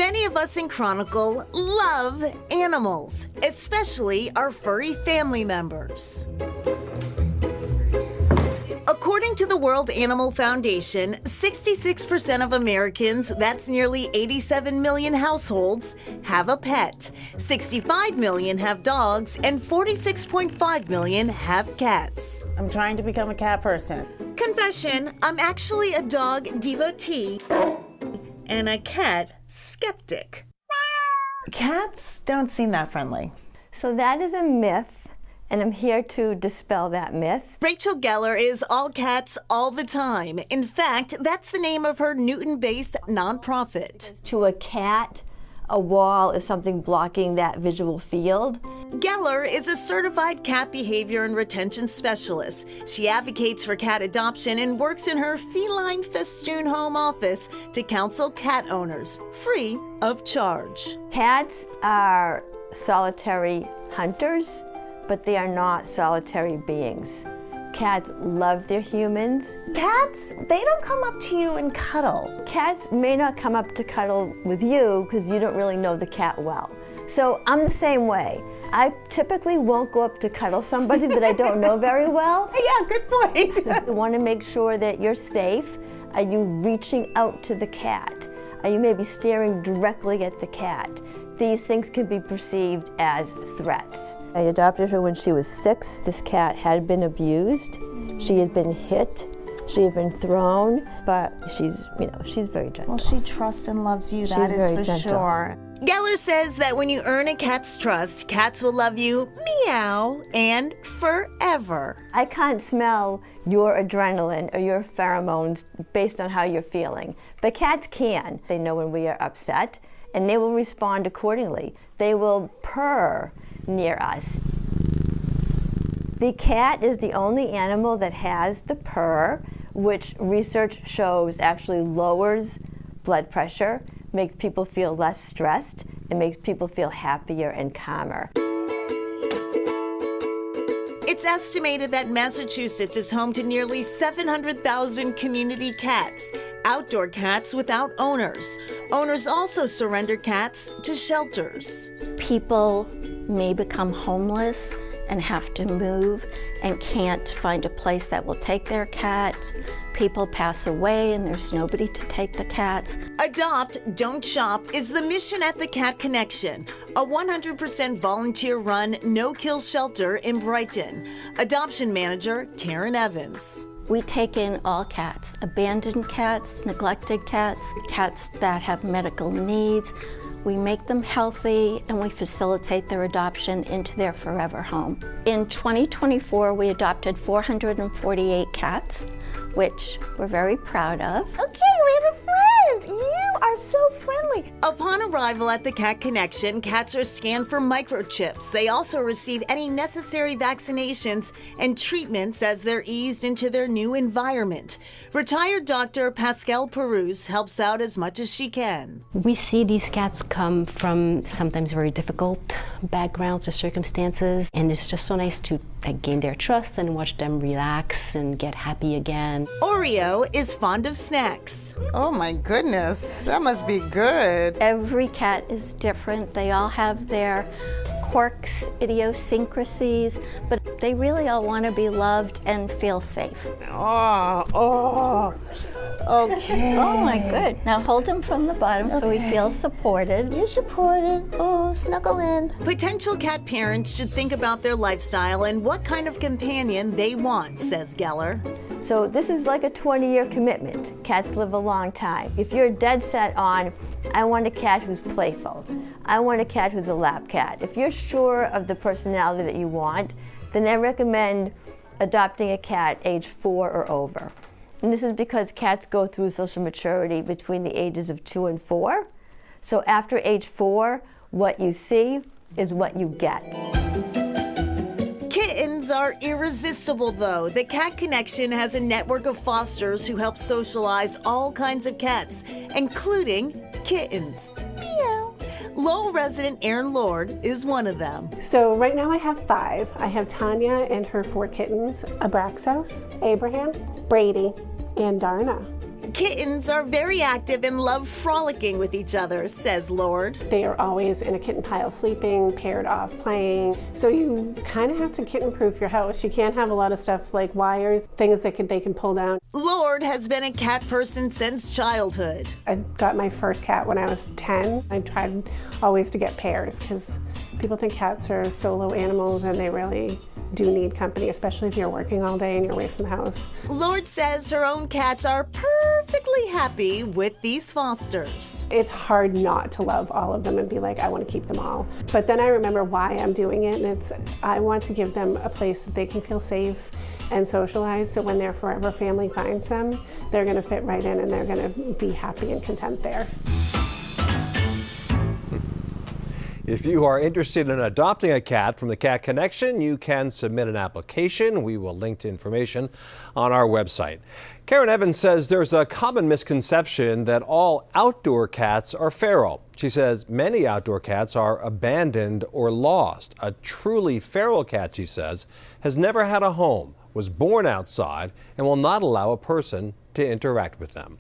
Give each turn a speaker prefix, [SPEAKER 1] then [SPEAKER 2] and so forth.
[SPEAKER 1] Many of us in Chronicle love animals, especially our furry family members. According to the World Animal Foundation, 66% of Americans, that's nearly 87 million households, have a pet. 65 million have dogs, and 46.5 million have cats.
[SPEAKER 2] I'm trying to become a cat person.
[SPEAKER 1] Confession, I'm actually a dog devotee and a cat skeptic.
[SPEAKER 2] Cats don't seem that friendly.
[SPEAKER 3] So that is a myth, and I'm here to dispel that myth.
[SPEAKER 1] Rachel Geller is all cats all the time. In fact, that's the name of her Newton-based nonprofit.
[SPEAKER 3] To a cat, a wall is something blocking that visual field.
[SPEAKER 1] Geller is a certified cat behavior and retention specialist. She advocates for cat adoption and works in her feline festoon home office to counsel cat owners, free of charge.
[SPEAKER 3] Cats are solitary hunters, but they are not solitary beings. Cats love their humans.
[SPEAKER 2] Cats, they don't come up to you and cuddle.
[SPEAKER 3] Cats may not come up to cuddle with you because you don't really know the cat well. So I'm the same way. I typically won't go up to cuddle somebody that I don't know very well.
[SPEAKER 2] Yeah, good point.
[SPEAKER 3] You want to make sure that you're safe. Are you reaching out to the cat? Are you maybe staring directly at the cat? These things can be perceived as threats. I adopted her when she was 6. This cat had been abused. She had been hit. She had been thrown, but she's very gentle.
[SPEAKER 2] Well, she trusts and loves you, that is for sure.
[SPEAKER 1] Geller says that when you earn a cat's trust, cats will love you, meow, and forever.
[SPEAKER 3] I can't smell your adrenaline or your pheromones based on how you're feeling, but cats can. They know when we are upset, and they will respond accordingly. They will purr near us. The cat is the only animal that has the purr, which research shows actually lowers blood pressure, makes people feel less stressed, and makes people feel happier and calmer.
[SPEAKER 1] It's estimated that Massachusetts is home to nearly 700,000 community cats, outdoor cats without owners. Owners also surrender cats to shelters.
[SPEAKER 4] People may become homeless and have to move and can't find a place that will take their cat. People pass away and there's nobody to take the cats.
[SPEAKER 1] Adopt, Don't Shop is the mission at the Cat Connection, a 100% volunteer-run, no-kill shelter in Brighton. Adoption manager Karen Evans.
[SPEAKER 4] We take in all cats, abandoned cats, neglected cats, cats that have medical needs. We make them healthy and we facilitate their adoption into their forever home. In 2024, we adopted 448 cats, which we're very proud of.
[SPEAKER 2] Okay, we have a friend. You are so friendly.
[SPEAKER 1] Upon arrival at the Cat Connection, cats are scanned for microchips. They also receive any necessary vaccinations and treatments as they're eased into their new environment. Retired Dr. Pascal Perouse helps out as much as she can.
[SPEAKER 5] We see these cats come from sometimes very difficult backgrounds or circumstances, and it's just so nice to gain their trust and watch them relax and get happy again.
[SPEAKER 1] Oreo is fond of snacks.
[SPEAKER 2] Oh my goodness, that must be good.
[SPEAKER 4] Every cat is different. They all have their quirks, idiosyncrasies, but they really all want to be loved and feel safe.
[SPEAKER 2] Oh, okay.
[SPEAKER 4] Oh my good. Now hold him from the bottom so he feels supported.
[SPEAKER 2] You're supported. Oh, snuggle in.
[SPEAKER 1] Potential cat parents should think about their lifestyle and what kind of companion they want, says Geller.
[SPEAKER 3] So this is like a 20-year commitment. Cats live a long time. If you're dead set on, I want a cat who's playful, I want a cat who's a lap cat. If you're sure of the personality that you want, then I recommend adopting a cat age 4 or over. And this is because cats go through social maturity between the ages of 2 and 4. So after age 4, what you see is what you get.
[SPEAKER 1] Kittens are irresistible, though. The Cat Connection has a network of fosters who help socialize all kinds of cats, including kittens. Meow. Lowell resident Erin Lord is one of them.
[SPEAKER 6] So right now I have 5. I have Tanya and her 4 kittens, Abraxos, Abraham, Brady, and Darna.
[SPEAKER 1] Kittens are very active and love frolicking with each other, says Lord.
[SPEAKER 6] They are always in a kitten pile sleeping, paired off playing. So you kind of have to kitten-proof your house. You can't have a lot of stuff like wires, things that they can pull down.
[SPEAKER 1] Lord has been a cat person since childhood.
[SPEAKER 6] I got my first cat when I was 10. I tried always to get pairs because people think cats are solo animals and they really do need company, especially if you're working all day and you're away from the house.
[SPEAKER 1] Lord says her own cats are perfectly happy with these fosters.
[SPEAKER 6] It's hard not to love all of them and be like, I want to keep them all. But then I remember why I'm doing it, and I want to give them a place that they can feel safe and socialize, so when their forever family finds them, they're going to fit right in and they're going to be happy and content there.
[SPEAKER 7] If you are interested in adopting a cat from the Cat Connection, you can submit an application. We will link to information on our website. Karen Evans says there's a common misconception that all outdoor cats are feral. She says many outdoor cats are abandoned or lost. A truly feral cat, she says, has never had a home, was born outside, and will not allow a person to interact with them.